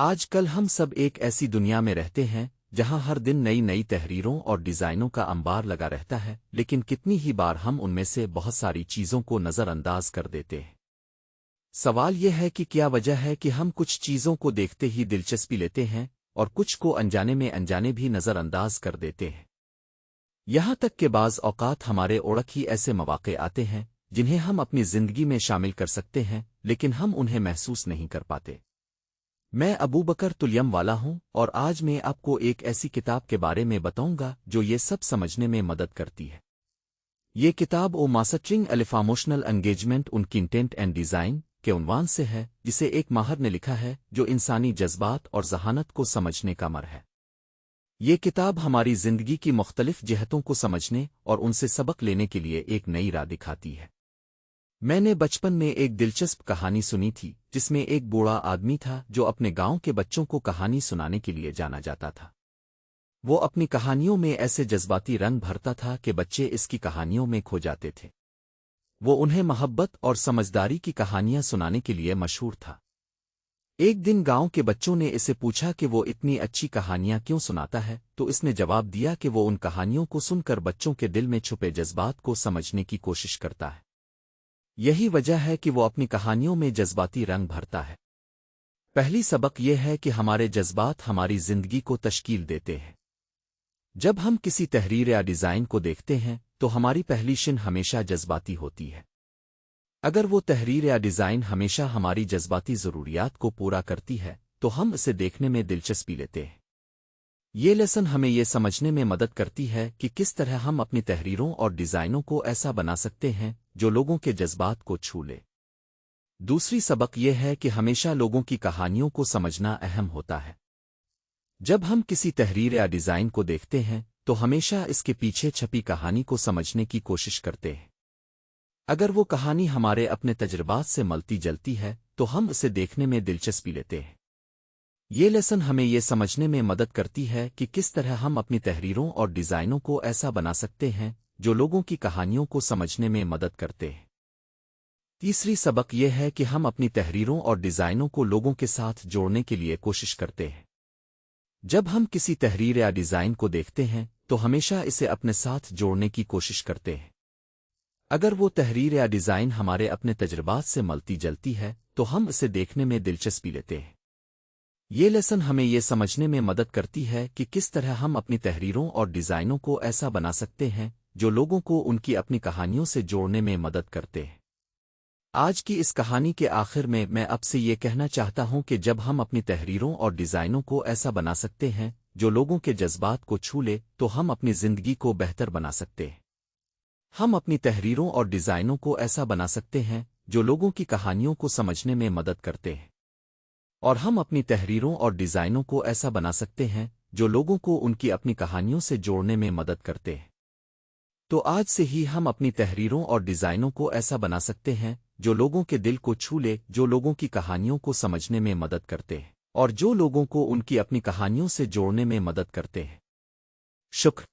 آج کل ہم سب ایک ایسی دنیا میں رہتے ہیں جہاں ہر دن نئی نئی تحریروں اور ڈیزائنوں کا انبار لگا رہتا ہے، لیکن کتنی ہی بار ہم ان میں سے بہت ساری چیزوں کو نظر انداز کر دیتے ہیں۔ سوال یہ ہے کہ کیا وجہ ہے کہ ہم کچھ چیزوں کو دیکھتے ہی دلچسپی لیتے ہیں اور کچھ کو انجانے بھی نظر انداز کر دیتے ہیں۔ یہاں تک کہ بعض اوقات ہمارے اوڑک ہی ایسے مواقع آتے ہیں جنہیں ہم اپنی زندگی میں شامل کر سکتے ہیں، لیکن ہم انہیں محسوس نہیں کر پاتے۔ میں ابوبکر تلیم والا ہوں، اور آج میں آپ کو ایک ایسی کتاب کے بارے میں بتاؤں گا جو یہ سب سمجھنے میں مدد کرتی ہے۔ یہ کتاب او Mastering Emotional Engagement in Content and Design کے عنوان سے ہے، جسے ایک ماہر نے لکھا ہے جو انسانی جذبات اور ذہانت کو سمجھنے کا مر ہے۔ یہ کتاب ہماری زندگی کی مختلف جہتوں کو سمجھنے اور ان سے سبق لینے کے لیے ایک نئی راہ دکھاتی ہے۔ میں نے بچپن میں ایک دلچسپ کہانی سنی تھی جس میں ایک بوڑھا آدمی تھا جو اپنے گاؤں کے بچوں کو کہانی سنانے کے لیے جانا جاتا تھا۔ وہ اپنی کہانیوں میں ایسے جذباتی رنگ بھرتا تھا کہ بچے اس کی کہانیوں میں کھو جاتے تھے۔ وہ انہیں محبت اور سمجھداری کی کہانیاں سنانے کے لیے مشہور تھا۔ ایک دن گاؤں کے بچوں نے اسے پوچھا کہ وہ اتنی اچھی کہانیاں کیوں سناتا ہے، تو اس نے جواب دیا کہ وہ ان کہانیوں کو سن کر بچوں کے دل میں چھپے جذبات کو سمجھنے کی کوشش کرتا ہے۔ یہی وجہ ہے کہ وہ اپنی کہانیوں میں جذباتی رنگ بھرتا ہے۔ پہلی سبق یہ ہے کہ ہمارے جذبات ہماری زندگی کو تشکیل دیتے ہیں۔ جب ہم کسی تحریر یا ڈیزائن کو دیکھتے ہیں تو ہماری پہلی شن ہمیشہ جذباتی ہوتی ہے۔ اگر وہ تحریر یا ڈیزائن ہمیشہ ہماری جذباتی ضروریات کو پورا کرتی ہے تو ہم اسے دیکھنے میں دلچسپی لیتے ہیں۔ یہ لیسن ہمیں یہ سمجھنے میں مدد کرتی ہے کہ کس طرح ہم اپنی تحریروں اور ڈیزائنوں کو ایسا بنا سکتے ہیں جو لوگوں کے جذبات کو چھو لے۔ دوسری سبق یہ ہے کہ ہمیشہ لوگوں کی کہانیوں کو سمجھنا اہم ہوتا ہے۔ جب ہم کسی تحریر یا ڈیزائن کو دیکھتے ہیں تو ہمیشہ اس کے پیچھے چھپی کہانی کو سمجھنے کی کوشش کرتے ہیں۔ اگر وہ کہانی ہمارے اپنے تجربات سے ملتی جلتی ہے تو ہم اسے دیکھنے میں دلچسپی لیتے ہیں۔ یہ لیسن ہمیں یہ سمجھنے میں مدد کرتی ہے کہ کس طرح ہم اپنی تحریروں اور ڈیزائنوں کو ایسا بنا سکتے ہیں جو لوگوں کی کہانیوں کو سمجھنے میں مدد کرتے ہیں۔ تیسری سبق یہ ہے کہ ہم اپنی تحریروں اور ڈیزائنوں کو لوگوں کے ساتھ جوڑنے کے لیے کوشش کرتے ہیں۔ جب ہم کسی تحریر یا ڈیزائن کو دیکھتے ہیں تو ہمیشہ اسے اپنے ساتھ جوڑنے کی کوشش کرتے ہیں۔ اگر وہ تحریر یا ڈیزائن ہمارے اپنے تجربات سے ملتی جلتی ہے تو ہم اسے دیکھنے میں دلچسپی لیتے ہیں۔ یہ لیسن ہمیں یہ سمجھنے میں مدد کرتی ہے کہ کس طرح ہم اپنی تحریروں اور ڈیزائنوں کو ایسا بنا سکتے ہیں جو لوگوں کو ان کی اپنی کہانیوں سے جوڑنے میں مدد کرتے ہیں۔ آج کی اس کہانی کے آخر میں آپ سے یہ کہنا چاہتا ہوں کہ جب ہم اپنی تحریروں اور ڈیزائنوں کو ایسا بنا سکتے ہیں جو لوگوں کے جذبات کو چھو لے تو ہم اپنی زندگی کو بہتر بنا سکتے ہیں۔ ہم اپنی تحریروں اور ڈیزائنوں کو ایسا بنا سکتے ہیں جو لوگوں کی کہانیوں کو سمجھنے میں مدد کرتے ہیں، اور ہم اپنی تحریروں اور ڈیزائنوں کو ایسا بنا سکتے ہیں جو لوگوں کو ان کی اپنی کہانیوں سے جوڑنے میں مدد کرتے ہیں۔ تو آج سے ہی ہم اپنی تحریروں اور ڈیزائنوں کو ایسا بنا سکتے ہیں جو لوگوں کے دل کو چھو لے، جو لوگوں کی کہانیوں کو سمجھنے میں مدد کرتے ہیں، اور جو لوگوں کو ان کی اپنی کہانیوں سے جوڑنے میں مدد کرتے ہیں۔ شکر۔